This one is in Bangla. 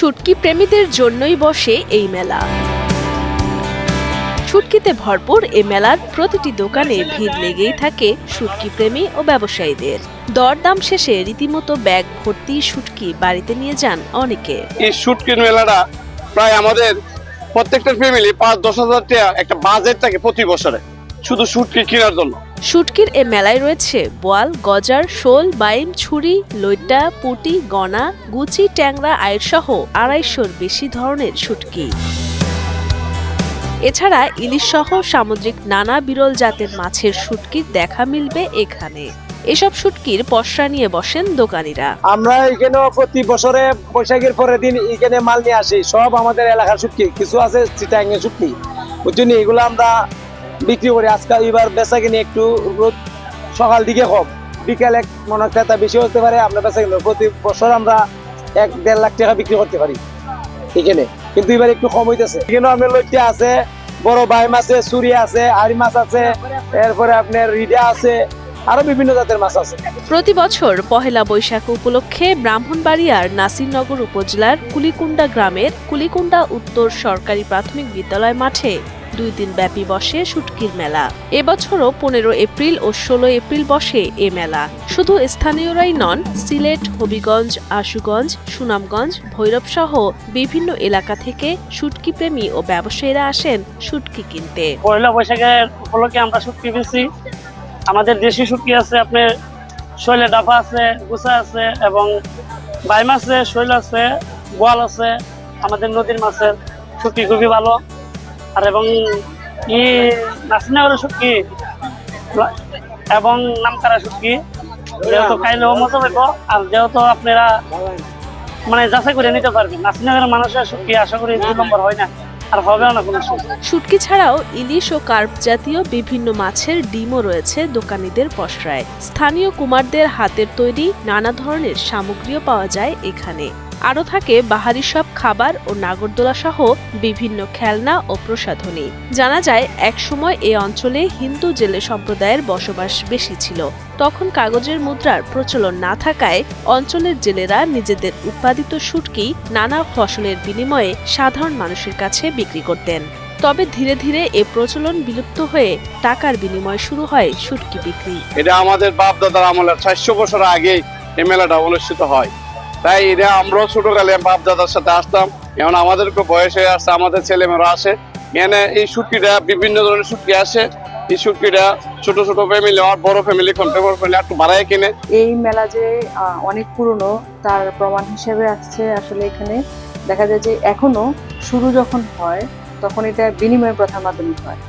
শুটকি প্রেমীদের জন্যই বসে এই মেলা। শুটকিতে ভরপুর এই মেলার প্রতিটি দোকানে ভিড় লেগেই থাকে শুটকি প্রেমী ও ব্যবসায়ীদের। দরদাম শেষে রীতিমতো ব্যাগ ভর্তি শুটকি বাড়িতে নিয়ে যান অনেকে। এই শুটকির মেলাটা প্রায় আমাদের প্রত্যেকটা ফ্যামিলি ৫-১০ হাজার টাকা একটা বাজেট থাকে প্রতি বছরে শুধু শুটকি কেনার জন্য। শুটকির এ মেলায় রয়েছে বোয়াল, গজার, শোল, বাইম, ছুরি, লইট্টা, পুঁটি, গনা, গুচি, ট্যাংরা, আইড় সহ ২৫০'র বেশি ধরনের শুটকি। এছাড়া ইলিশ সহ সামুদ্রিক নানা বিরল জাতের মাছের শুটকির দেখা মিলবে এখানে। এসব শুটকির পসরা নিয়ে বসেন দোকানিরা। আমরা এখানে প্রতি বছরে বৈশাখের পরের দিন এখানে মাল নিয়ে আসি। সব আমাদের এলাকার শুটকি, কিছু আছে চিটাং এর শুটকি, বুঝছেন, এগুলো আমরা বিক্রি করি। আজকাল এবার বেচা কিনে একটু রোদ সকাল দিকে কম, বিকেলে মনে ক্রেতা বেশি হতে পারে। আমরা বেচা কিনে প্রতি বছর আমরা ১-১.৫ লাখ টাকা বিক্রি করতে পারি এখানে, কিন্তু এবার একটু কম হইতেছে। এখানে আপনার লইট্টা আছে, বড় বাইম আছে, চুরি আছে, আড়ি মাছ আছে, এরপরে আপনার রিডা আছে, আরো বিভিন্ন জাতের মাছ আছে। প্রতি বছর পহেলা বৈশাখ উপলক্ষে ব্রাহ্মণবাড়িয়ার নাসিরনগর উপজেলার কুলিকুন্ডা গ্রামের কুলিকুন্ডা উত্তর সরকারি প্রাথমিক বিদ্যালয় মাঠে ২ দিন ব্যাপী বসে শুটকির মেলা। এবছরও ১৫ এপ্রিল ও ১৬ এপ্রিল বসে এ মেলা। শুধু স্থানীয়রাই নন, সিলেট, হবিগঞ্জ, আশুগঞ্জ, সুনামগঞ্জ, ভৈরব সহ বিভিন্ন এলাকা থেকে শুটকি প্রেমী ও ব্যবসায়ীরা আসেন শুটকি কিনতে। পয়লা বৈশাখের উপলক্ষে আমরা শুটকি বেশি। আমাদের দেশি শুটকি আছে, আপনার শৈলে ডাফা আছে, গুছা আছে এবং বাইম আছে, শৈল আছে, বোয়াল আছে। আমাদের নদীর মাছের শুটকি খুবই ভালো। আর এবং নাসিরনগরের শুটকি এবং নামকারা শুটকি যেহেতু খাইলেও মজা পাইব, আর যেহেতু আপনারা মানে যাচাই করে নিতে পারবেন। নাসিরনগরের মানুষের শুটকি আশা করি ২ নম্বর হয় না, আর হবেও না কোনো সময়। শুটকি ছাড়াও ইলিশ ও কার্প জাতীয় বিভিন্ন মাছের ডিমও রয়েছে দোকানীদের পসরায়। স্থানীয় কুমারদের হাতের তৈরি নানা ধরনের সামগ্রীও পাওয়া যায় এখানে। আরও থাকে বাহারি সব খাবার ও নাগরদোলা সহ বিভিন্ন খেলনা ও প্রসাধনী। জানা যায় একসময় এ অঞ্চলে হিন্দু জেলে সম্প্রদায়ের বসবাস বেশি ছিল। তখন কাগজের মুদ্রার প্রচলন না থাকায় অঞ্চলের জেলেরা নিজেদের উৎপাদিত শুটকি নানা ফসলের বিনিময়ে সাধারণ মানুষের কাছে বিক্রি করতেন। তবে ধীরে ধীরে এ প্রচলন বিলুপ্ত হয়ে টাকার বিনিময়ে শুরু হয় শুটকি বিক্রি। এটা আমাদের বাপ দাদার আমলের ৪০০ বছর আগে এই মেলাটা অনুষ্ঠিত হয়। তাই এটা আমরাও ছোটকালে বাপ দাদার সাথে আসতাম। এখন আমাদের বয়স হয়ে আসছে, আমাদের ছেলেমেয়েরা আসে এখানে। এই শুটকিটা বিভিন্ন ধরনের শুটকি আসে। এই শুটকিটা ছোট ছোট ফ্যামিলি আর বড় ফ্যামিলি ফ্যামিলি একটু বাড়ায় কিনে। এই মেলা যে অনেক পুরনো তার প্রমাণ হিসেবে আসছে। আসলে এখানে দেখা যায় যে এখনো শুরু যখন হয় তখন এটা বিনিময় প্রথার মাধ্যমে হয়।